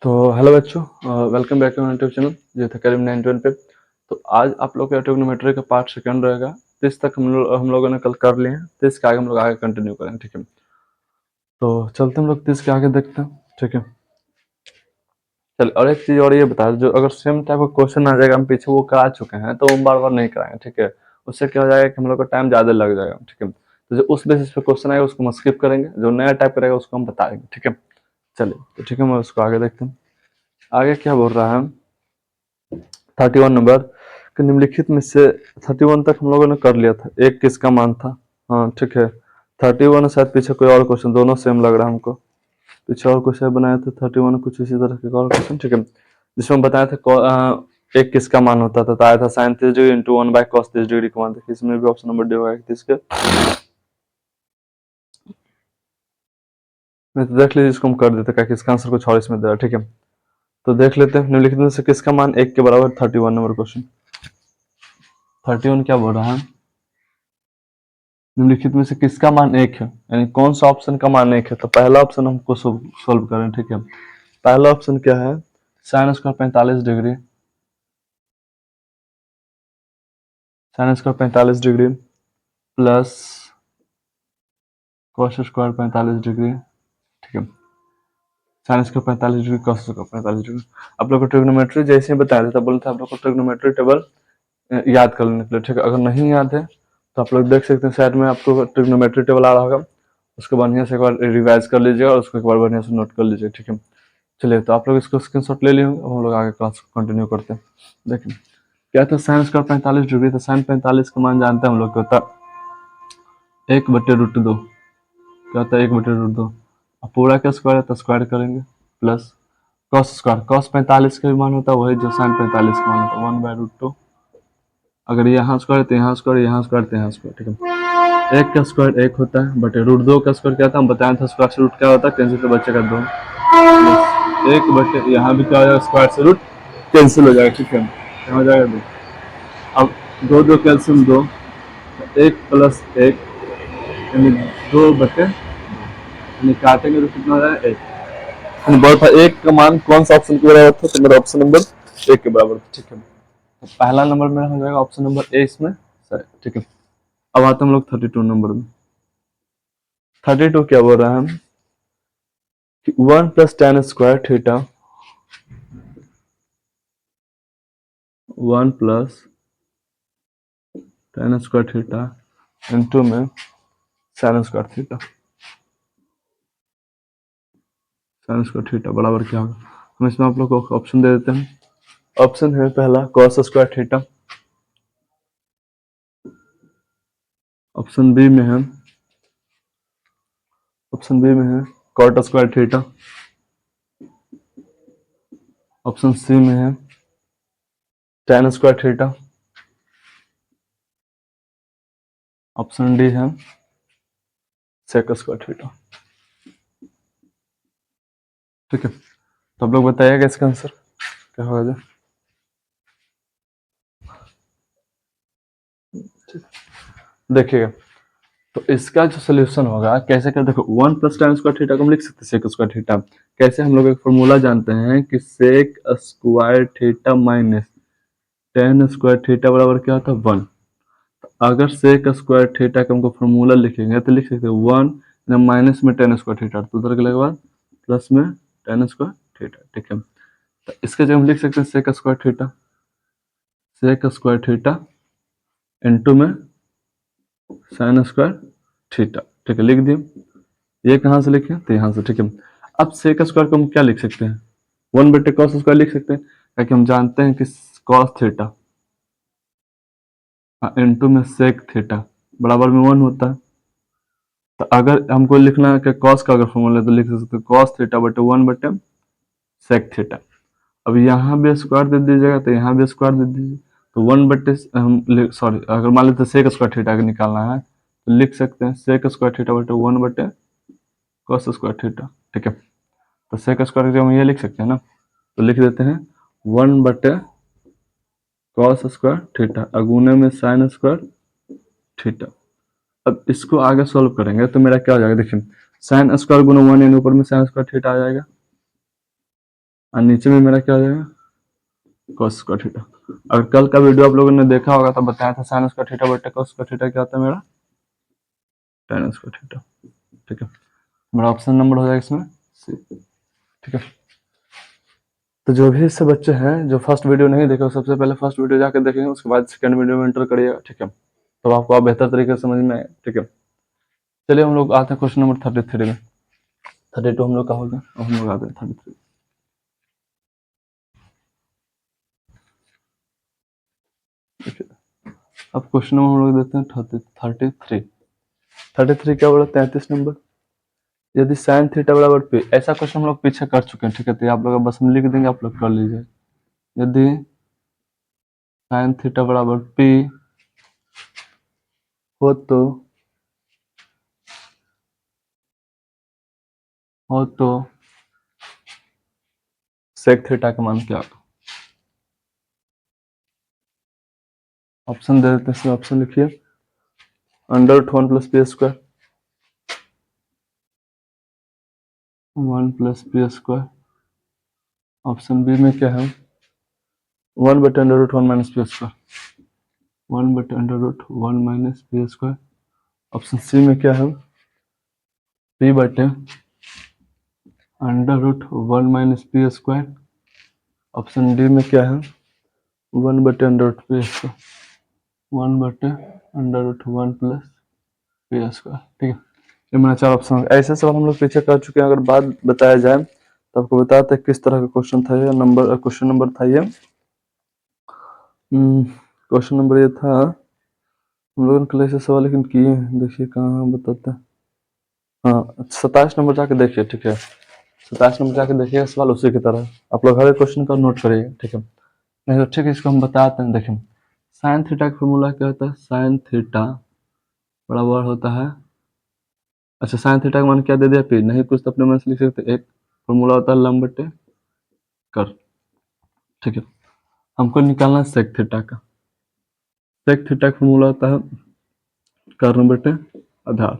तो हेलो बच्चों, welcome back to YouTube channel जो था करीब 91 पे। तो आज आप लोग का ट्रिग्नोमेट्री का पार्ट सेकंड रहेगा। 30 तक हम लोगों ने कल कर लिए हैं। 30 के आगे हम लोग आगे कंटिन्यू करेंगे, ठीक है। तो चलते हम लोग 30 के आगे देखते हैं, ठीक है। चल, और एक चीज और ये बता, जो अगर सेम टाइप का क्वेश्चन आ जाएगा, हम पीछे वो करा चुके हैं तो हम बार बार नहीं कराएंगे, ठीक है। उससे क्या हो जाएगा कि हम लोग का टाइम ज्यादा लग जाएगा, ठीक है। तो जो उस बेसिस पे क्वेश्चन आएगा उसको हम स्किप करेंगे, जो नया टाइप करेगा उसको हम बताएंगे, ठीक है। चलिए, तो ठीक है, मैं उसको आगे देखते हैं। आगे क्या बोल रहा है, 31 नंबर कि निम्नलिखित में से 31 तक हम लोगों ने कर लिया था। एक किसका मान था? हाँ, ठीक है। 31 शायद पीछे कोई और क्वेश्चन, दोनों सेम लग रहा है हमको। पीछे और क्वेश्चन बनाए थे 31 कुछ इसी तरह के और क्वेश्चन, ठीक है। जिसमें बताया था एक किसका मान होता था, तो आया था sine 30 degree into 1 by cos 30 degree का मान। देखिए इसमें भी ऑप्शन नंबर डी होगा 31 के। नहीं तो देख लीजिए, इसको हम कर देते क्या, किसका आंसर कुछ और इसमें दे रहा है, ठीक है। तो देख लेते हैं, निम्नलिखित में से किसका मान 1 के बराबर। 31 नंबर क्वेश्चन। 31 क्या बोल रहा है, निम्नलिखित में से किसका मान 1 है, यानी कौन सा ऑप्शन का मान 1 है। तो पहला ऑप्शन हमको सोल्व करें, ठीक है। पहला ऑप्शन क्या है, sine square 45 degree, sine square 45 degree plus cos square 45 degree, ठीक है। Sine square 45 degree, cos square 45 degree. आप लोग को ट्रिग्नोमेट्री जैसे ही बताया था, बोलते आप लोग को ट्रिग्नोमेट्री टेबल याद कर लेने के लिए, ठीक है। अगर नहीं याद है तो आप लोग देख सकते हैं, साइड में आपको ट्रिग्नोमेट्री टेबल आ रहा होगा, उसको बढ़िया से एक बार रिवाइज कर लीजिएगा और उसको एक बार बढ़िया से नोट कर लीजिए, ठीक है। चलिए, तो आप लोग इसको स्क्रीनशॉट ले लिए होंगे, हम लोग आगे क्लास कंटिन्यू करते हैं। देखिए क्या था, साइन स्क्वायर 45 डिग्री था। साइन 45 का मान जानते हैं हम लोग, क्या होता है 1/√2। क्या होता है 1/√2। अब पूरा का स्क्वायर है तो स्क्वायर करेंगे, प्लस कॉस स्क्वायर, कॉस 45 का भी मान होता है वही जो साइन 45 का मान होता है, 1/√2। अगर यहाँ स्क्वायर तो यहाँ स्क्वायर, यहाँ स्क्वायर तो यहाँ स्क्वायर, ठीक है। एक का स्क्वायर 1 होता है, बटे √2 का स्क्वायर क्या था, हम बताया था स्क्वायर से रूट क्या होता है, कैंसिल से बचेगा 2, प्लस 1 बटे यहाँ भी क्या हो जाएगा, स्क्वायर से रूट कैंसिल हो जाएगा, ठीक है। क्या हो जाएगा 2। अब 2 कैल्शियम 2, 1 प्लस 1 यानी 2/2, यानी काटेंगे तो कितना हो जाएगा 1। बहुत था, 1 का मान कौन सा ऑप्शन के बराबर था, तो मेरा ऑप्शन नंबर 1 के बराबर था, ठीक है। तो पहला नंबर मेरा हो जाएगा ऑप्शन नंबर ए इसमें सही, ठीक है। अब आते हम लोग 32 नंबर में। 32 क्या बोल रहा है हम कि 1 plus tan square theta, 1 plus tan square theta into में sin square theta, sin square theta बराबर क्या होगा। हम इसमें आप लोग को ऑप्शन दे देते हैं। ऑप्शन है पहला cos square theta, option B में है, ऑप्शन बी में है cot square theta, option C में है tan square theta, option D है sec स्क्वायर थीटा, ठीक है। तो आप लोग बताइएगा इसका आंसर क्या होगा। देखिएगा, तो इसका जो सोल्यूशन होगा कैसे कर, देखो 1 प्लस tan स्क्वायर थीटा को हम लिख सकते हैं सेक स्क्वायर थीटा। कैसे, हम लोग एक फॉर्मूला जानते हैं कि sec square theta minus tan square theta बराबर क्या होता है 1। अगर सेक स्क्वायर थीटा का हमको फॉर्मूला लिखेंगे तो लिख सकते हैं 1 माइनस में tan स्क्वायर थीटा, तो उधर के लगे बाद प्लस में tan स्क्वायर थीटा, ठीक है। तो इसके जगह हम लिख सकते हैं sec square theta, sec square theta into में साइन स्क्वायर थीटा, ठीक है, लिख दिए। ये कहाँ से लिखे, तो यहाँ से, ठीक है। अब सेक स्क्वायर को हम क्या लिख सकते हैं, 1/cos स्क्वायर लिख सकते हैं, ताकि हम जानते हैं कि कॉस थीटा इंटू में सेक थीटा बराबर में 1 होता है। तो अगर हमको लिखना है कि कॉस का अगर फॉर्मूला है तो लिख सकते हैं कॉस थीटा बटे 1/सेक थीटा। अब यहाँ भी स्क्वायर दे दीजिएगा तो यहाँ भी स्क्वायर दे दीजिए, तो 1 हम सॉरी, अगर मान लेते सेक स्क्वायर थीटा का निकालना है तो लिख सकते हैं सेक स्क्वायर थीटा बटे 1/cos स्क्वायर थीटा, ठीक है। तो सेक स्क्वायर की जगह हम ये लिख सकते हैं ना, तो लिख देते हैं 1/cos स्क्वायर थीटा अगुने में साइन स्क्वायर थीटा। अब इसको आगे सॉल्व करेंगे तो मेरा क्या हो जाएगा, देखिए साइन स्क्वायर गुना 1 यानी ऊपर में साइन स्क्वायर थीटा आ जाएगा, और नीचे में मेरा क्या हो जाएगा cos स्क्वायर थीटा। अगर कल का वीडियो आप लोगों ने देखा होगा तो बताया था sin स्क्वायर थीटा बटे cos स्क्वायर थीटा क्या होता है मेरा tan स्क्वायर थीटा। ठीक है, मेरा ऑप्शन नंबर हो जाएगा इसमें सी। ठीक है, तो जो भी इससे बच्चे हैं जो फर्स्ट वीडियो नहीं देखे सबसे पहले फर्स्ट वीडियो जाकर देखेंगे, उसके बाद सेकंड वीडियो में एंटर करिएगा। ठीक है, तो आपको आप बेहतर तरीके से समझ में आए। ठीक है, चलिए हम लोग आते हैं क्वेश्चन नंबर 33 में। 32 हम लोग का हो गया, अब हम लोग आते हैं 33। अब क्वेश्चन नंबर हम लोग देते हैं 33। 33 क्या बोला 33 नंबर, यदि साइन थीटा बराबर पी, ऐसा क्वेश्चन हम लोग पीछे कर चुके हैं। ठीक है, तो आप लोग बस हम लिख देंगे, आप लोग कर लीजिए। यदि साइन थीटा बराबर पी हो तो सेक थीटा का मान क्या होगा। ऑप्शन दे देते हैं, इसमें ऑप्शन लिखिए under root 1 plus P square, 1 plus P square. Option B में क्या है 1 बटे under root 1 minus P square, 1 बटे under root 1 minus P square. Option C में क्या है पी बटे under root 1 minus P square. Option D में क्या है 1 बटे अंडर रूट पी स्क्वायर, 1 बटे under root 1 plus P square. ठीक है, ये मेरा 4 ऑप्शन। ऐसे सवाल हम लोग पीछे कर चुके हैं। अगर बात बताया जाए तो आपको बताते हैं किस तरह का क्वेश्चन था ये। क्वेश्चन नंबर था ये, क्वेश्चन नंबर ये था, हम लोगों ने कल ऐसे सवाल लेकिन किए हैं, देखिए कहाँ बताते हैं। हाँ 27 नंबर जाके देखिए। ठीक है, 27 नंबर जाके देखिए सवाल उसी की तरह। आप लोग हर एक क्वेश्चन का नोट करिएगा। ठीक है, नहीं तो ठीक है, इसको हम बताते हैं। देखें साइन थीटा का फॉर्मूला क्या होता है, साइन थीटा बराबर होता है, अच्छा साइन थीटा का मान क्या दे दिया पी, नहीं कुछ तो अपने मन से लिख सकते, एक फॉर्मूला होता है लंब बटे कर। ठीक है, हमको निकालना है सेक थीटा का। सेक थीटा का फॉर्मूला होता है कर्ण बटे आधार।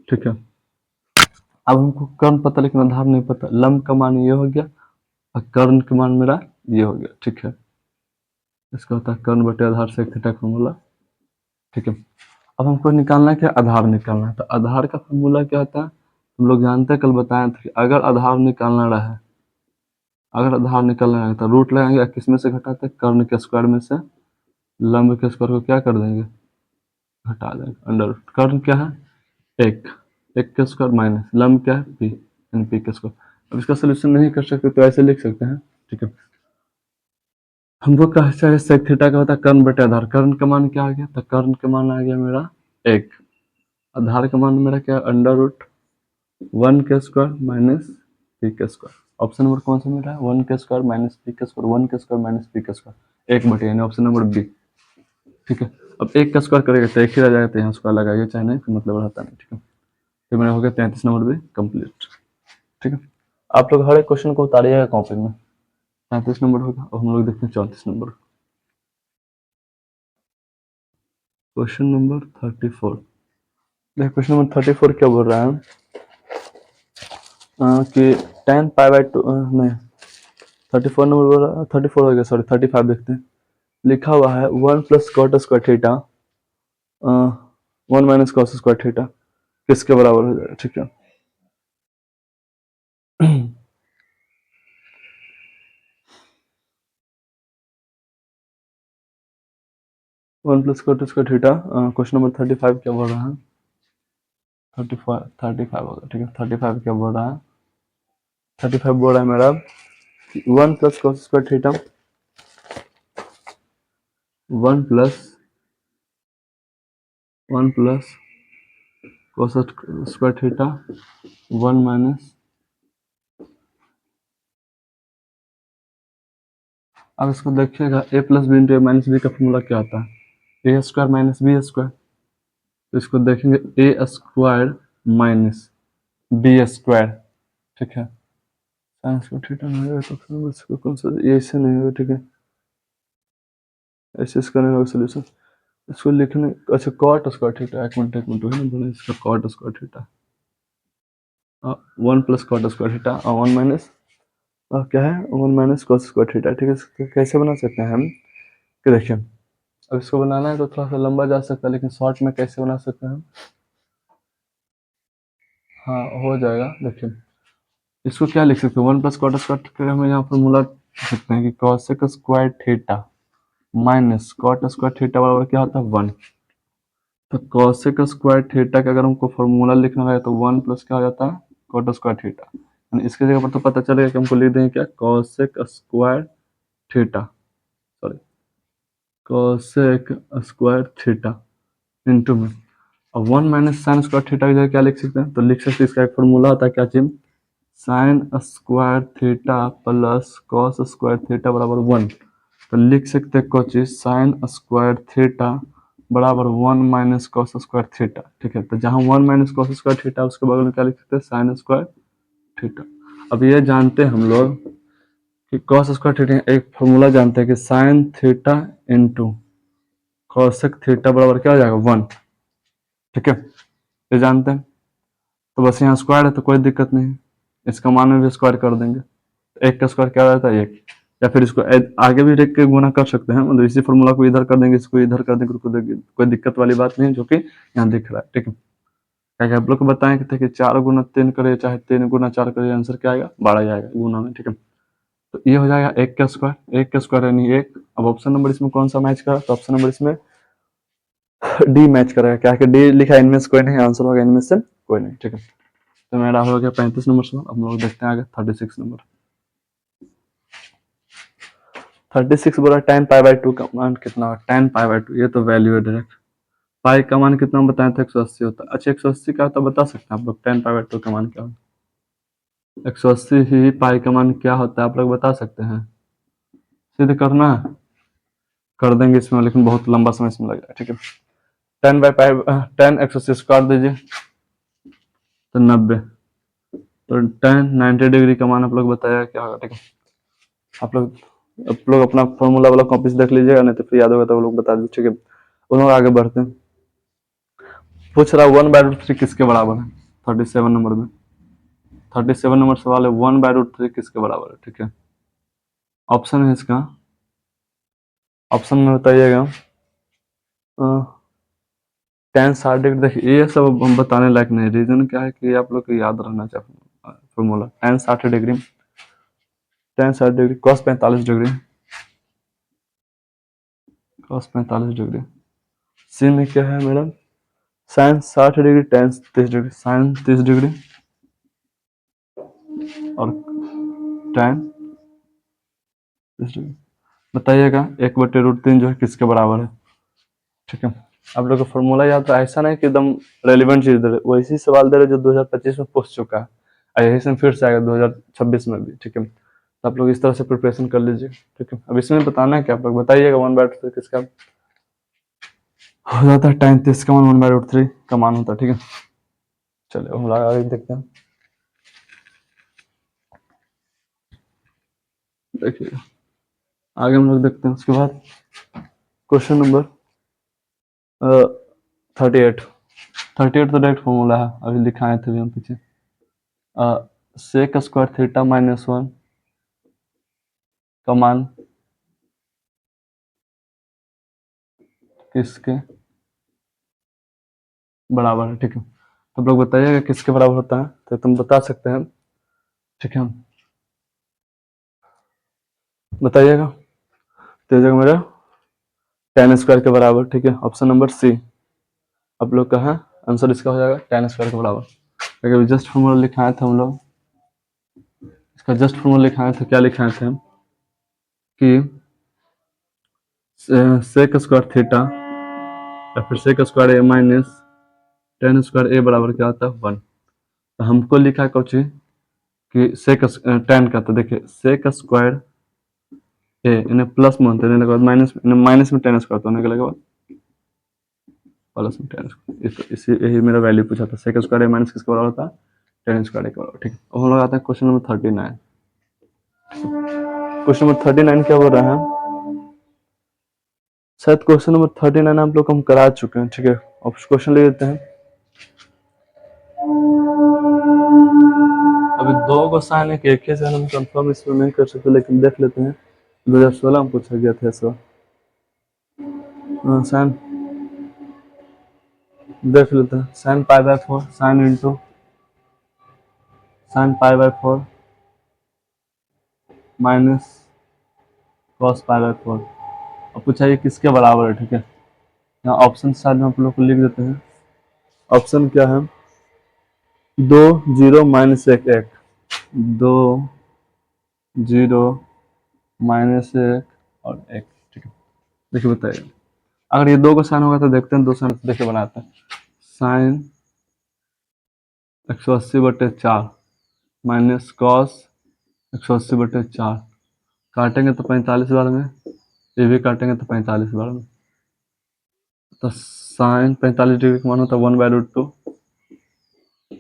ठीक है, अब हमको कर्ण पता लेकिन आधार नहीं पता। लंब का मान ये हो गया और कर्ण का मान मेरा ये हो गया। ठीक है, इसका होता है कर्ण बटे आधार सेक थीटा का फॉर्मूला। ठीक है, अब हमको निकालना है क्या, आधार निकालना है। तो आधार का फॉर्मूला क्या होता है हम लोग जानते हैं, कल बताए थे कि अगर आधार निकालना रहे, अगर आधार निकालना है तो रूट लगाएंगे, किस में से घटाते हैं कर्ण के स्क्वायर में से लंब के स्क्वायर को क्या कर देंगे घटा देंगे। अंडर रूट कर्ण क्या है एक, एक का स्क्वायर माइनस लंब क्या है पी, यानी पी का स्क्वायर। अब इसका सोल्यूशन नहीं कर सकते तो ऐसे लिख सकते हैं। ठीक है, हमको कहा चाहिए सेक थीटा का होता है कर्ण बटे आधार। कर्ण का मान क्या आ गया, तो कर्ण का मान आ गया मेरा एक, आधार का मान मेरा क्या अंडर रूट 1 का स्क्वायर माइनस पी का स्क्वायर। ऑप्शन नंबर कौन सा मिला है 1 का स्क्वायर माइनस पी का स्क्वायर, 1 का स्क्वायर माइनस पी का स्क्वायर एक बटे, यानी ऑप्शन नंबर बी। ठीक है, अब एक का स्क्वायर करेगा तो एक ही रह जाएगा, तो यहाँ स्क्वायर लगाइए चाहे नहीं, फिर मतलब रहता नहीं। ठीक है, तो मेरा हो गया 33 नंबर भी कंप्लीट। ठीक है, आप लोग हर एक क्वेश्चन को उतारिएगा कॉपी में। 33 नंबर होगा। अब हम लोग देखते हैं 34 नंबर, क्वेश्चन नंबर 34। देखिए क्वेश्चन नंबर 34 क्या बोल रहा है कि tan पाई बाई टू, नहीं 34 नंबर बोल रहा है, 34 हो गया सॉरी 35 देखते हैं। लिखा हुआ है 1 plus cot square theta 1 minus cos square theta किसके बराबर हो जाएगा। ठीक है, 1 plus cot square theta, question number 35 क्या बोल रहा है 35 होगा। ठीक है, 35 क्या बोल रहा है 35 बोल रहा है मेरा 1 plus cos square theta 1 plus cos square theta 1 minus, अब इसको देखिएगा ए प्लस बी इंटू ए माइनस बी का फॉर्मूला क्या आता है ए स्क्वायर माइनस बी स्क्वायर। तो इसको देखेंगे ए स्क्वायर माइनस बी स्क्वायर। ठीक है, साइन स्क्वायर थीटा नहीं होगा तो फिर इसको कौन सा ये ऐसे नहीं होगा। ठीक है, ऐसे इसका नहीं होगा सोल्यूशन। इसको लिखने अच्छा कॉट स्क्वायर थीटा, एक मिनट वही ना बोले इसका cot square theta 1 plus cot square theta और 1 माइनस और क्या है 1 माइनस कॉस स्क्वायर थीटा, ठीक है। इसको कैसे बना सकते हैं हम कि देखिए, अब इसको बनाना है तो थोड़ा सा लंबा जा सकता है, लेकिन शॉर्ट में कैसे बना सकते हैं हम। हाँ हो जाएगा। देखिए इसको क्या लिख सकते हैं, 1 प्लस कॉट स्क्वायर, हम यहाँ फॉर्मूला लिख सकते हैं कि cosec square theta minus cot square theta बराबर क्या होता है 1। तो कॉसेक स्क्वायर थीटा का अगर हमको फॉर्मूला लिखना है तो 1 प्लस क्या हो जाता है कॉट स्क्वायर थीटा, यानी इसके जगह पर तो पता चलेगा कि हमको लिख देंगे क्या cosec square theta, sorry cosec square theta into में, और 1 माइनस साइन स्क्वायर थीटा की जगह क्या लिख सकते हैं, तो लिख सकते हैं इसका एक फॉर्मूला होता है क्या चीज, sign square theta plus cos square theta बराबर 1। तो लिख सकते हैं कोई चीज साइन स्क्वायर थीटा बराबर 1 माइनस कॉस स्क्वायर थीटा, ठीक है। तो जहां 1 माइनस कॉस स्क्वायर थीटा उसके बगल में क्या लिख सकते हैं साइन स्क्वायर थीटा। अब ये जानते हैं हम लोग कि कॉस स्क्वायर थीटा एक फॉर्मूला जानते हैं कि sine theta into cosec theta बराबर क्या हो जाएगा 1, ठीक है, ये जानते हैं। तो बस यहाँ स्क्वायर है तो कोई दिक्कत नहीं है, इसका मान में भी स्क्वायर कर देंगे, तो एक का स्क्वायर क्या रहता है 1, या फिर इसको आगे भी रख के गुना कर सकते हैं, मतलब इसी फॉर्मूला को इधर कर देंगे इसको इधर कर देंगे, कोई दिक्कत वाली बात नहीं है, जो कि यहाँ दिख रहा है, ठीक है। क्या आप लोग को बताएं कि देखिए 4 गुना 3 करे चाहे 3 गुना 4 करे आंसर क्या आएगा 12 आएगा गुना में, ठीक है। तो ये हो जाएगा 1 का स्क्वायर यानी 1। अब ऑप्शन नंबर इसमें कौन सा मैच करा, तो ऑप्शन नंबर इसमें डी मैच करेगा, क्या कि डी लिखा है इनमें से कोई नहीं, आंसर होगा इनमें से कोई नहीं, ठीक है। तो मेरा हो गया 35 नंबर सवाल। अब हम लोग देखते हैं आगे 36 नंबर। 36 बोला tan पाई बाई 2 का मान कितना हो, tan पाई बाई 2 ये तो वैल्यू है डायरेक्ट, पाई का मान कितना बताए थे 180 होता है। अच्छा 180 का तो बता सकते हैं आप लोग, tan पाई बाई 2 का मान क्या होता है, 180 ही पाई का मान क्या होता है आप लोग बता सकते हैं, सिद्ध करना है कर देंगे इसमें, लेकिन बहुत लंबा समय इसमें लगेगा, ठीक है। tan by pi tan 180 square दीजिए तो 90, तो tan 90 डिग्री का मान आप लोग बताया क्या होगा, ठीक है। आप लोग अपना फॉर्मूला वाला कॉपी से देख लीजिएगा, नहीं तो फिर याद होगा तो लोग बता दीजिए, ठीक है। उन लोग आगे बढ़ते हैं, पूछ रहा 1/√3 किसके बराबर है 37 नंबर में। 37 नंबर सवाल है 1/√3 किसके बराबर है, ठीक है। ऑप्शन है इसका, ऑप्शन में बताइएगा tan 60 डिग्री। देखिए ये सब हम बताने लायक नहीं, रीजन क्या है कि आप लोग को याद रहना चाहिए formula. tan 60 degree, tan 60 degree cos 45 degree, cos 45 degree, C में क्या है madam sin 60 degree tan 30 degree, sin 30 degree और tan 30 डिग्री। बताइएगा 1/√3 जो है किसके बराबर है, ठीक है। आप लोग को फॉर्मूला याद है, ऐसा नहीं कि एकदम रेलिवेंट चीज दे रहे, वैसी सवाल दे रहे जो 2025 में पूछ चुका है, और यही से फिर से आएगा 2026 में भी, ठीक है। तो आप लोग इस तरह से प्रिपरेशन कर लीजिए, ठीक है। अब इसमें बताना है कि आप लोग बताइएगा 1/√3 किसका हो जाता है, tan 30 का मान 1/√3 का मान होता है, ठीक है। चलिए हम लोग आगे देखते हैं। देखिए आगे हम लोग देखते हैं, उसके बाद क्वेश्चन नंबर 38। 38 तो डायरेक्ट फॉर्मूला है, अभी लिखाए थे हम पीछे, सेक स्क्वायर थीटा -1 का मान किसके बराबर है, ठीक है। तो आप लोग बताइएगा किसके बराबर होता है, तो तुम बता सकते हैं, ठीक है। बताइएगा, तो जगह मेरा tan स्क्वायर के बराबर, ठीक है। ऑप्शन नंबर सी आप लोग का है आंसर, इसका हो जाएगा tan स्क्वायर के बराबर। अगर जस्ट फॉर्मूला लिखाए थे हम लोग, इसका जस्ट फॉर्मूला लिखाए थे, क्या लिखाए थे हम कि सेक स्क्वायर थीटा या फिर सेक square A minus tan square ए बराबर क्या होता है 1। तो हमको लिखा है कुछ कि सेक tan का, तो देखिए सेक स्क्वायर ए इन्हें प्लस में होते हैं, माइनस में tan स्क्वायर होने के बाद प्लस में tan स्क्वायर, इसी यही मेरा वैल्यू पूछा था, सेक स्क्वायर ए माइनस किसके बराबर होता है tan स्क्वायर ए के बराबर, ठीक है। अब हम लोग आते हैं क्वेश्चन नंबर 39। क्वेश्चन नंबर 39 क्या बोल रहा है, शायद क्वेश्चन नंबर 39 आप लोग हम करा चुके हैं, ठीक है। अब क्वेश्चन ले लेते हैं। अभी दो को साइन एक ही साइन हम कंफर्म इसमें नहीं कर सकते, लेकिन देख लेते हैं। 2016 में पूछा गया था इसको। साइन देख लेते हैं। Sine pi by 4 sine into sine pi by 4 minus cos pi by 4। अब पूछा ये किसके बराबर है, ठीक है। यहाँ ऑप्शन साइड में आप लोग को लिख देते हैं। ऑप्शन क्या है, 2 0 माइनस 1 1, 2 0 माइनस 1 और 1, ठीक है। देखिए बताइए, अगर ये दो का साइन होगा तो देखते हैं, दो साइन देखिए बनाते हैं। साइन 180/4 माइनस कॉस 180/4, काटेंगे तो 45 बार में, ये भी काटेंगे तो 45 बार में, तो साइन 45 डिग्री का मान होता है 1/√2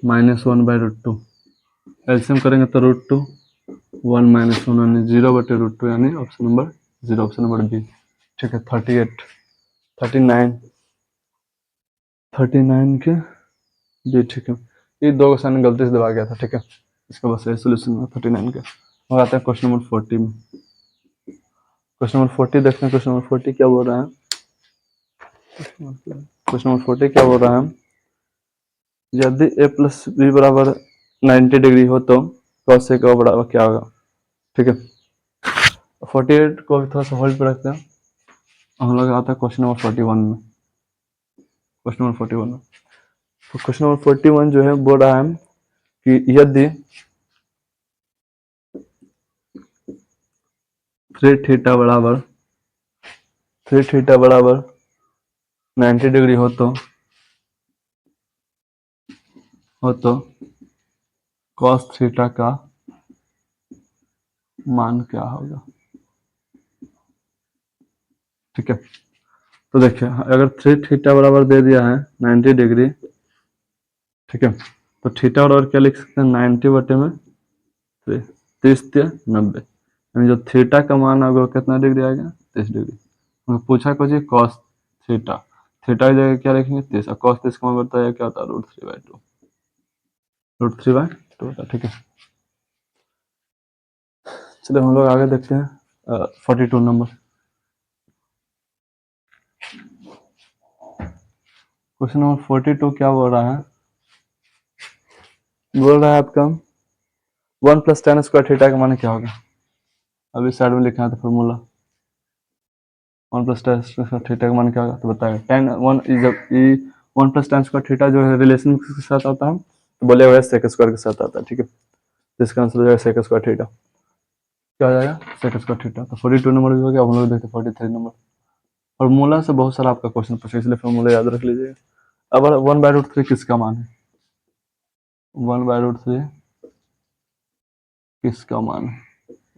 माइनस 1/√2। एलसीएम करेंगे तो √2 1 माइनस 1 यानी 0/√2, यानी option number 0, option number B, ठीक है। 38 39 39 के जी, ठीक है। ये दो का साइन गलती से दबा गया था, ठीक है। इसका बस यही सोल्यूशन है 39 का। अब आते हैं क्वेश्चन नंबर 40 में। क्वेश्चन नंबर 40 देखते हैं। क्वेश्चन नंबर 40 क्या बोल रहा है। क्वेश्चन नंबर 40 क्या बोल रहा है, यदि a प्लस बी बराबर 90 डिग्री हो तो cos a का बराबर क्या होगा, ठीक है। 48 को भी थोड़ा सा होल्ड पर रखते हैं। हम लोग आता है क्वेश्चन नंबर 41 में। क्वेश्चन नंबर 41 में, तो क्वेश्चन नंबर 41 जो है बोल रहा है कि यदि 3 थीटा बराबर 90 डिग्री हो तो cos थीटा का मान क्या होगा, ठीक है। तो देखिए, अगर 3 थीटा बराबर दे दिया है 90 डिग्री, ठीक है, तो थीटा बराबर क्या लिख सकते हैं, 90/3, 30/90, यानी जो थीटा का मान होगा कितना डिग्री आएगा, 30 डिग्री। पूछा कुछ कॉस थीटा, थीटा की जगह क्या लिखेंगे 30, और कॉस 30 का मान बताया क्या होता है √3/2, √3/2 होता है, ठीक है। चलिए हम लोग आगे देखते हैं 42 नंबर। क्वेश्चन नंबर 42 क्या बोल रहा है, आपका 1 + tan स्क्वायर थीटा का मान क्या होगा। अभी साइड में लिखा है तो फॉर्मूला 1 + tan स्क्वायर थीटा का मान क्या होगा, तो बताएगा tan 1 जब 1 + tan स्क्वायर थीटा जो है रिलेशन के साथ आता है, तो बोलेगा सेक स्क्वायर के साथ आता है, ठीक है। तो इसका आंसर हो जाएगा सेक स्क्वायर थीटा, क्या हो जाएगा सेक स्क्वायर थीटा। तो 42 नंबर भी हो गया। हम लोग देखते हैं 43 नंबर। फॉर्मूला से बहुत सारा आपका क्वेश्चन पूछे, इसलिए फॉर्मूला याद रख लीजिएगा। अब 1/√3 किसका मान है, 1/√3 किसका मान है,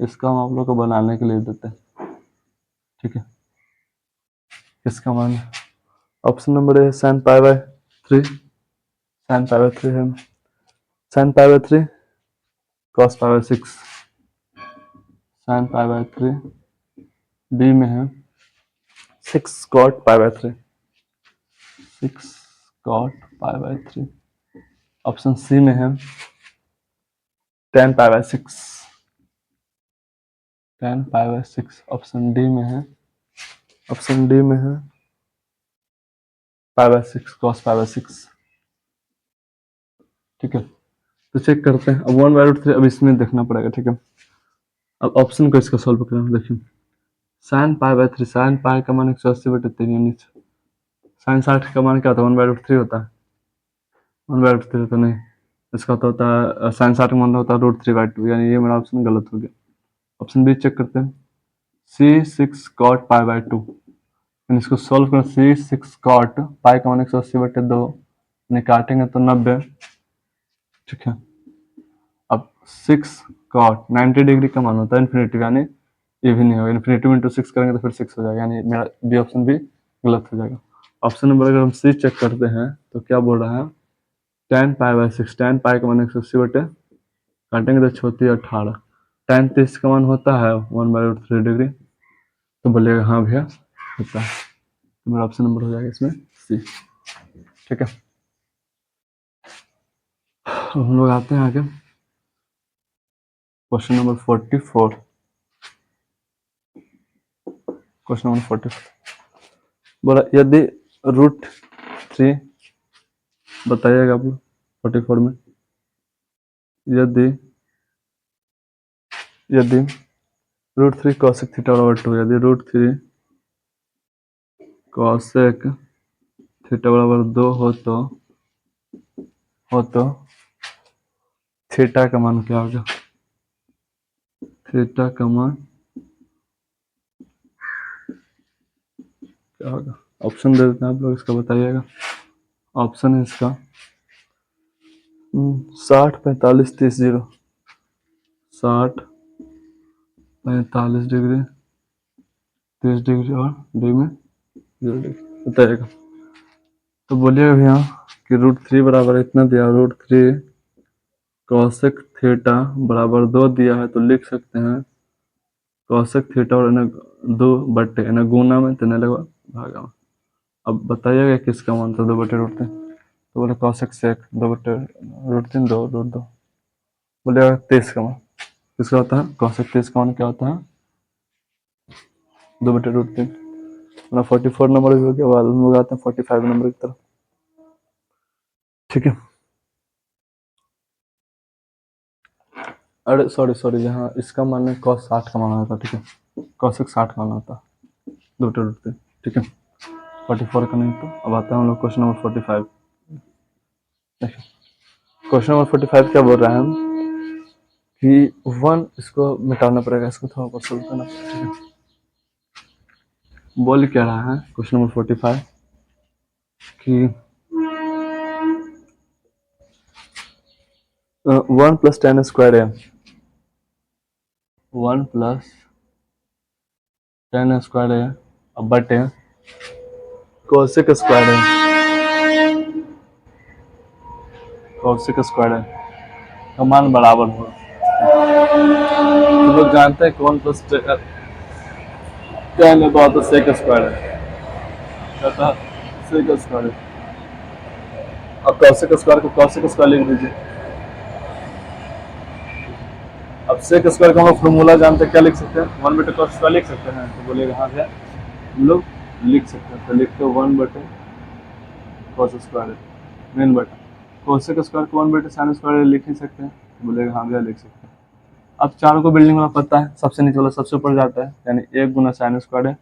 इसका हम आप लोग को बनाने के लिए देते हैं, ठीक है। किसका मान है, option number A sin π/3, sin π/3 है, sin π/3 cos π/6, sin π/3, बी में है 6 cot π/3, 6 cot π/3, ऑप्शन सी में है 10 π/6, 10 π/6, ऑप्शन डी में है π/6 cos π/6, ठीक है। तो चेक करते हैं। अब 1/√3 अब इसमें देखना पड़ेगा, ठीक है। अब ऑप्शन को इसका सॉल्व करना, देखिए sin π/3, sin पाई का मान 180/3 यूनिट, sin 60 का मान क्या होता है 1/√3 होता है, 1/√3 होता नहीं, इसका तो होता है sin 60 का मान होता है √3/2, यानी ये मेरा ऑप्शन गलत हो गया। ऑप्शन बी चेक करते हैं, C6 cot π/2, इसको सॉल्व करें। C6 cot पाई का मान 180/2, काटेंगे तो 90, ठीक है। अब 6 cot 90 डिग्री का मान होता है इन्फिनिटी, यानी ये भी नहीं होगा, इन्फिनिटी में 6 करेंगे तो फिर 6 हो जाएगा, यानी मेरा बी ऑप्शन भी गलत हो जाएगा। ऑप्शन नंबर अगर हम सी चेक करते हैं तो क्या बोल रहा है, tan π/6, tan पाई का मान 180/, काटेंगे तो 36 tan 30 का मान होता है 1/√3 डिग्री, तो बोलेगा हाँ भैया होता है, तो मेरा ऑप्शन नंबर हो जाएगा इसमें सी, ठीक है। हम लोग आते हैं आगे क्वेश्चन नंबर 44। क्वेश्चन नंबर 44 बोला यदि √3 बताइएगा आप लोग 44 में। यदि यदि √3 cosec थीटा बराबर 2, यदि √3 cosec थीटा बराबर 2 हो तो थीटा का मान क्या होगा? थीटा का मान क्या होगा? ऑप्शन दे देते हैं आप लोग, इसका बताइएगा। ऑप्शन है इसका 60 45 30 0। 60 45 डिग्री 30 डिग्री और डी में 0 डिग्री बताइएगा। तो बोलिएगा भैया कि √3 बराबर इतना दिया, √3 cosec थीटा बराबर 2 दिया है, तो लिख सकते हैं cosec थीटा और इन्हें 2 बटे इन्हें गुना में तो लगवा भागा में। अब बताइएगा किसका मान था 2 बटे √3। तो बोले cosec sec 2 बटे √3 2 √2। बोलिएगा 23 का मान किसका होता है? cosec 23 का मान क्या होता है? 2 बटे √3। 44 नंबर भी हो गया। बाद में आते हैं 45 नंबर की तरफ। ठीक है, अरे सॉरी यहाँ इसका मान है cos 60 का माना था। ठीक है, cosec 60 का माना था 2 बटे √3। ठीक है, 44 का नहीं। तो अब आता है हम लोग क्वेश्चन नंबर 45। क्वेश्चन नंबर 45 क्या बोल रहा है हम कि 1 इसको मिटाना पड़ेगा, इसको थोड़ा बहुत सोल्व करना पड़ेगा। ठीक है, बोल क्या रहा है क्वेश्चन नंबर 45 कि 1 + tan स्क्वायर है, 1 + tan स्क्वायर है अब बटे cosec स्क्वायर है, cosec स्क्वायर है का मान बराबर हो। हम लोग जानते हैं कि 1 + tan है तो sec स्क्वायर है, कहता sec स्क्वायर है। अब cosec स्क्वायर को cosec स्क्वायर लिख दीजिए। अब sec स्क्वायर का हम लोग फॉर्मूला जानते हैं, क्या लिख सकते हैं? 1 बटे cos स्क्वायर लिख सकते हैं। तो बोलेगा हाँ भैया हम लोग लिख सकते हैं। तो लिखते 1 बटे cos स्क्वायर है मेन बटा cosec स्क्वायर को 1 बटे sin स्क्वायर लिख नहीं सकते हैं। बोलेगा हाँ भैया लिख सकते हैं। अब चारों को बिल्डिंग वाला पता है, सबसे नीचे वाला सबसे ऊपर जाता है, यानी 1 गुना sin स्क्वायर है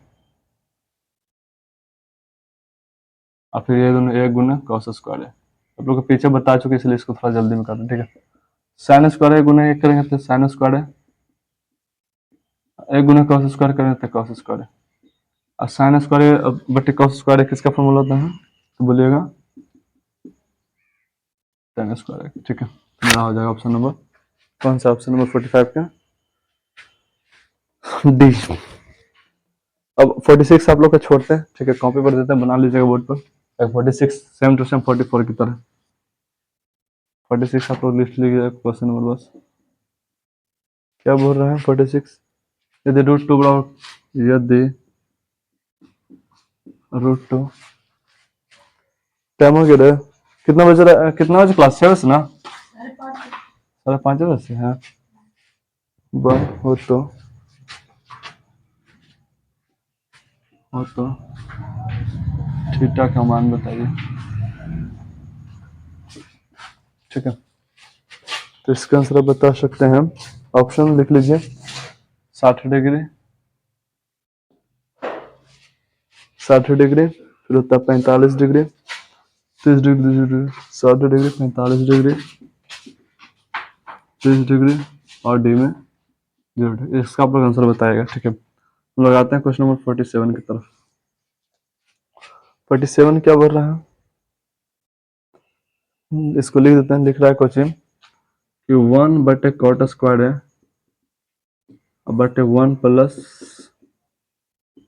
और फिर ये दोनों 1 गुना cos स्क्वायर है। आप लोग को पीछे बता चुके इसलिए इसको थोड़ा जल्दी में कर रहे हैं। ठीक है, sin स्क्वायर 1 गुना 1 करेंगे तो sin स्क्वायर है, 1 गुना cos स्क्वायर करेंगे तो cos स्क्वायर है। और sin स्क्वायर बटे cos स्क्वायर किसका फॉर्मूला होता है? तो बोलिएगा tan स्क्वायर। ठीक है, तो मेरा हो जाएगा ऑप्शन नंबर कौन सा? ऑप्शन नंबर 45 का डी। अब 46 आप लोग का छोड़ते हैं। ठीक है, कॉपी पर देते हैं, बना लीजिएगा बोर्ड पर। 46 सेम टू सेम 44 की तरह 46 आप लोग लिस्ट लीजिएगा क्वेश्चन नंबर। बस क्या बोल रहे हैं 46? यदि √2 बराबर यदि √2 टाइम हो गया है। कितना बजे रहा है? कितना बजे क्लास? 6 बजे ना? 5:30 बजे से है। हो तो थीटा का मान बताइए। ठीक है, तो इसका आंसर आप बता सकते हैं। ऑप्शन लिख लीजिए 60 डिग्री, 60 डिग्री, फिर होता है 45 degree, 30 degree, 60 degree, 45 degree, 30 degree और डी में 0 डिग्री। इसका आप लोग आंसर बताएगा। ठीक है, हम लोग आते हैं क्वेश्चन नंबर 47 की तरफ। 47 क्या बोल रहा है? इसको लिख देते हैं। लिख रहा है क्वेश्चन कि 1 बटे cot स्क्वायर है बटे 1 +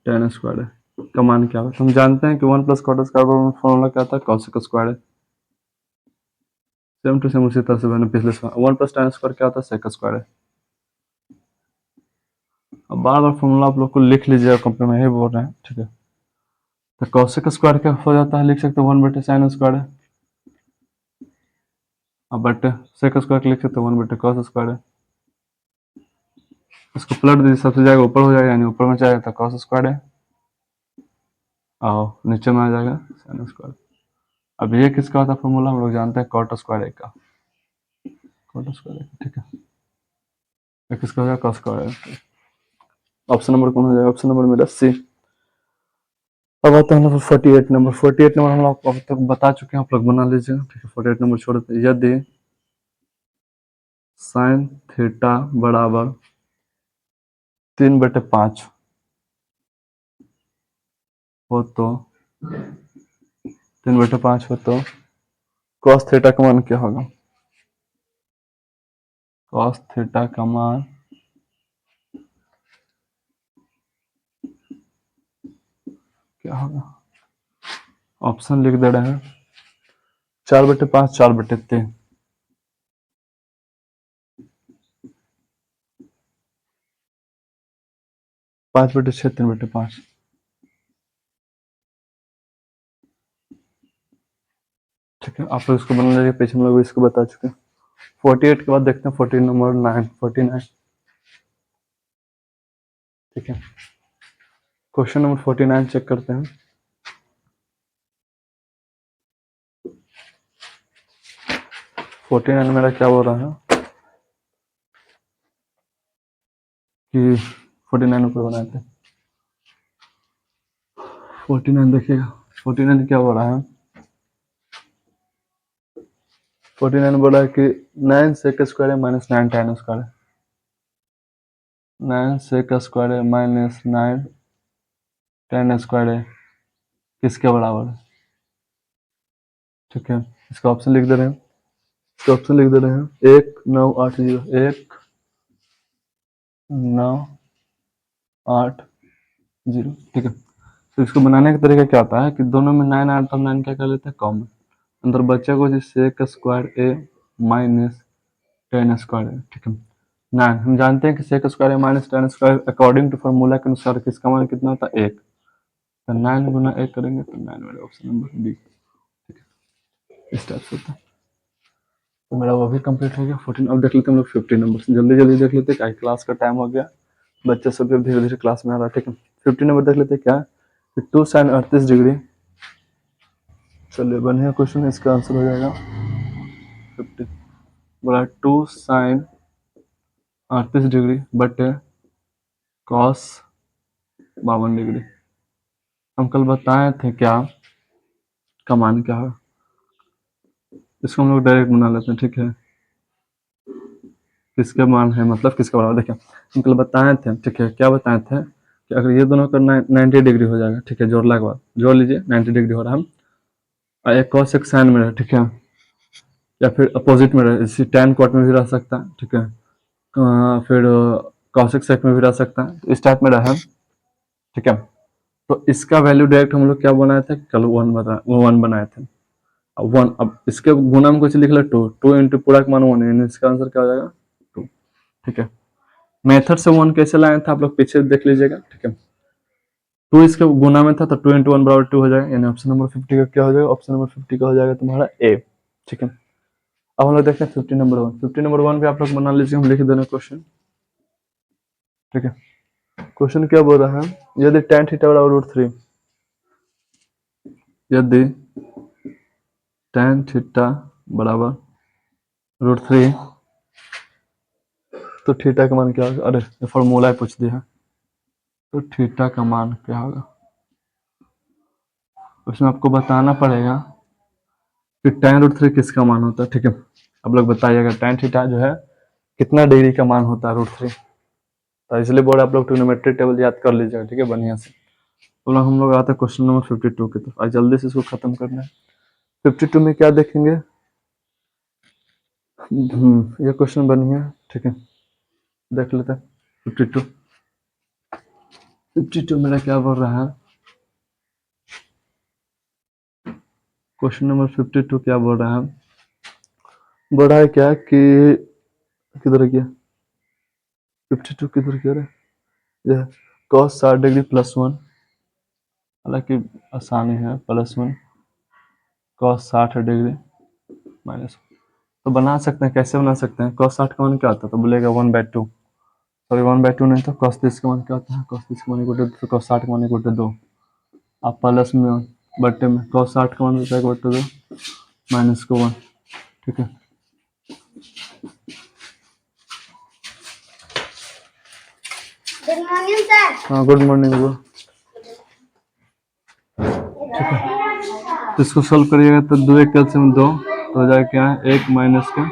tan स्क्वायर है का मान क्या है? हम जानते हैं कि 1 + cot स्क्वायर फॉर्मूला क्या था? cosec स्क्वायर है। सेम टू सेम उसी तरह से मैंने पिछले 1 + tan स्क्वायर क्या होता है? sec स्क्वायर है। अब बार बार फॉर्मूला आप लोग को लिख लीजिएगा, कंपनी में यही बोल रहे हैं। ठीक है, तो cosec स्क्वायर क्या हो जाता है? लिख सकते हैं 1 बटे sin स्क्वायर है और बटे sec स्क्वायर लिख सकते हैं 1 बटे cos स्क्वायर है। इसको पलट दीजिए, सबसे जाएगा ऊपर हो जाएगा, यानी ऊपर में जाएगा तो कॉस स्क्वायर है, और नीचे में आ जाएगा साइन स्क्वायर। अब ये किसका होता है फॉर्मूला, हम लोग जानते हैं कॉट स्क्वायर ए का, कॉट स्क्वायर ए, ठीक है। ये किसका हो जाएगा, कॉस स्क्वायर ए। ऑप्शन नंबर कौन हो जाएगा, ऑप्शन नंबर मेरा सी। अब आता है नंबर 48, नंबर 48 नंबर हम लोग अब तक बता चुके हैं, आप लोग बना लीजिए, ठीक है। 48 नंबर छोड़ देते हैं। यदि साइन थीटा बराबर 3/5 हो तो 3/5 हो तो cos थीटा का मान क्या होगा, cos थीटा का मान क्या होगा, ऑप्शन लिख दे रहे हैं, 4/5, 4/3, 5/6, 3/5, ठीक है। आप लोग इसको बना लीजिए, पीछे हम लोग इसको बता चुके हैं। 48 के बाद देखते हैं 14 नंबर 9, 49, ठीक है। क्वेश्चन नंबर 49 चेक करते हैं। 49 मेरा क्या हो रहा है कि 49 ऊपर बनाए थे, 49 देखिएगा, 49 क्या हो रहा है, 49 बोला है कि 9 सेक स्क्वायर है माइनस 9 tan स्क्वायर है, 9 सेक स्क्वायर है माइनस 9 tan स्क्वायर है, किसके बराबर है, ठीक है। इसका ऑप्शन लिख दे रहे हैं, इसका ऑप्शन लिख दे रहे हैं 1980, 1980, ठीक है। तो इसको बनाने का तरीका क्या होता है कि दोनों में 9 आए तो हम 9 क्या कर लेते हैं कॉमन, अंदर बच्चे को sec square A minus tan square है, ठीक है। 9 हम जानते हैं कि sec square A minus tan square according to formula के अनुसार किसका मान कितना होता है, 1, तो 9 गुना 1 करेंगे तो 9 मेरा ऑप्शन नंबर बी, ठीक है। इस टाइप से होता है। तो मेरा वो भी कंप्लीट हो गया 14। अब देख लेते हैं हम लोग 15 नंबर, जल्दी जल्दी देख लेते हैं, क्या क्लास का टाइम हो गया, बच्चे सब भी धीरे धीरे क्लास में आ रहा है, ठीक है। 15 नंबर देख लेते हैं क्या है, 2 sin 38 डिग्री, चलिए बढ़िया क्वेश्चन है, इसका आंसर हो जाएगा 50, बोला 2 sin 38 डिग्री बटे cos 52 डिग्री। हम कल बताए थे क्या का मान क्या है, इसको हम लोग डायरेक्ट बना लेते हैं, ठीक है। किसके मान है मतलब किसके बराबर, देखिए हम कल बताए थे, ठीक है। क्या बताए थे कि अगर ये दोनों का 90 डिग्री हो जाएगा, ठीक है, जोड़ने के बाद जोड़ लीजिए 90 डिग्री हो रहा है, और एक cos एक साइन में रहे, ठीक है, या फिर अपोजिट में रहे, इसी tan कॉट में भी रह सकता है, ठीक है, फिर cos एक सेक में भी रह सकता है, तो इस टाइप में रहा, ठीक है। तो इसका वैल्यू डायरेक्ट हम लोग क्या बनाए थे, कल 1 बनाए थे, अब 1, अब इसके गुना में कुछ लिख लो 2, 2 इंटू पूरा का मान 1 है, इसका आंसर क्या हो जाएगा 2, ठीक है। मेथड से 1 कैसे लाए थे आप लोग पीछे देख लीजिएगा, ठीक है। 2 इसके गुना में था तो 2 इंटू 1 बराबर 2 हो जाएगा, यानी ऑप्शन नंबर 50 का क्या हो जाएगा, ऑप्शन नंबर 50 का हो जाएगा तुम्हारा ए, ठीक है। अब हम लोग देखते हैं 50 नंबर 1, 50 नंबर 1 पे आप लोग बना लीजिए, हम लिख देना क्वेश्चन, ठीक है। क्वेश्चन क्या बोल रहा है, यदि tan थीटा बराबर √3, यदि tan थीटा बराबर √3 तो थीटा का मान क्या होगा, अरे फॉर्मूला पूछ दिया, तो थीटा का मान क्या होगा, उसमें आपको बताना पड़ेगा कि tan√3 किसका मान होता है, ठीक है। आप लोग बताइएगा tan थीटा जो है कितना डिग्री का मान होता है √3, तो इसलिए बोर्ड आप लोग ट्रिग्नोमेट्री टेबल याद कर लीजिएगा, ठीक है, बढ़िया से। तो हम लोग आते हैं क्वेश्चन नंबर 52 की तरफ, आज जल्दी से इसको खत्म करना है। 52 में क्या देखेंगे, ये क्वेश्चन बढ़िया, ठीक है, देख लेते हैं 52। 52 मेरा क्या बोल रहा है, क्वेश्चन नंबर 52 क्या बोल रहा है, बोल रहा है क्या कि किधर गया 52 किधर गया रे, यह cos 60 डिग्री +1, हालांकि आसानी है, +1 cos 60 डिग्री -1, तो बना सकते हैं, कैसे बना सकते हैं, cos 60 का मान क्या आता है, तो बोलेगा 1/2, सॉरी 1/2 नहीं था, cos 30 का मान क्या होता है, cos 30 का मान इक्वल टू cos 60 का मान इक्वल टू 2। आप प्लस में बट्टे में cos 60 का मान होता है इक्वल टू 2 माइनस को 1। ठीक है, गुड मॉर्निंग सर। हाँ गुड मॉर्निंग ब्रो। ठीक है, तो इसको सॉल्व करिएगा तो 2 एक कैल्सियम 2 तो हो जाएगा क्या है 1 माइनस का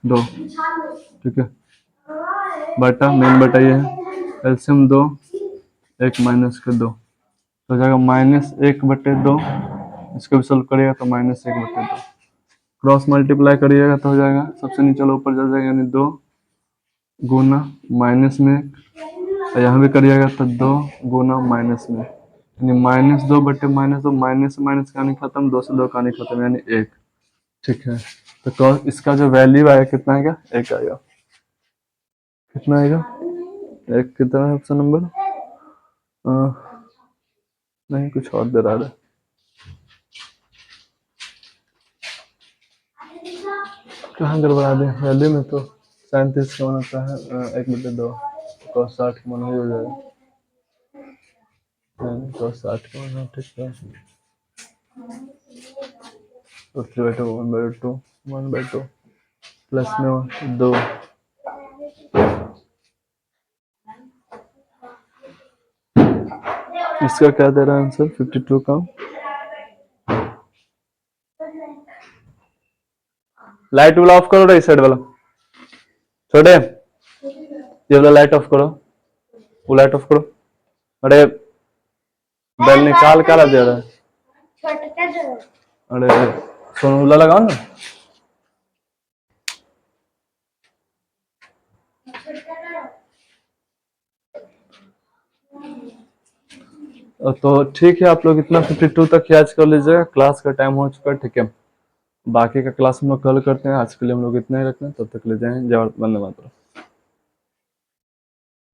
2। ठीक है, बटा मेन बटा ये है एल्सियम 2 1 माइनस के 2 तो हो जाएगा -1/2। इसको भी सॉल्व करिएगा तो -1/2। क्रॉस मल्टीप्लाई करिएगा तो हो जाएगा सबसे नीचे वाला ऊपर चल जाएगा, यानी 2 गुना माइनस में 1 और यहाँ भी करिएगा तो 2 गुना माइनस में, यानी -2/-2 माइनस से माइनस कहानी खत्म, 2 से 2 कहानी खत्म, यानी 1। ठीक है, तो cos इसका जो वैल्यू आएगा कितना आएगा 1 आएगा। कितना आएगा 1। कितना है ऑप्शन नंबर नहीं कुछ और दे रहा है, कहाँ गड़बड़ा दे वैल्यू में, तो 37 का मान होता है 1/2 cos 60 का मान हो जाएगा, cos 60 का मान है। ठीक है, तो 3/2 1/2 प्लस में 2 इसका क्या दे रहा है आंसर 52 का। लाइट वाला ऑफ करो रे, इस साइड वाला छोटे, ये वाला लाइट ऑफ करो, वो लाइट ऑफ करो। अरे बेल निकाल क्या दे रहा है, छोटा जो अरे सोनूला लगाओ ना। तो ठीक है, आप लोग इतना 52 तक याद कर लीजिएगा, क्लास का टाइम हो चुका है। ठीक है, बाकी का क्लास हम लोग कल करते हैं, आज के लिए हम लोग इतना ही रखते हैं, तब तक ले जाएं। जय वंदे मातरम।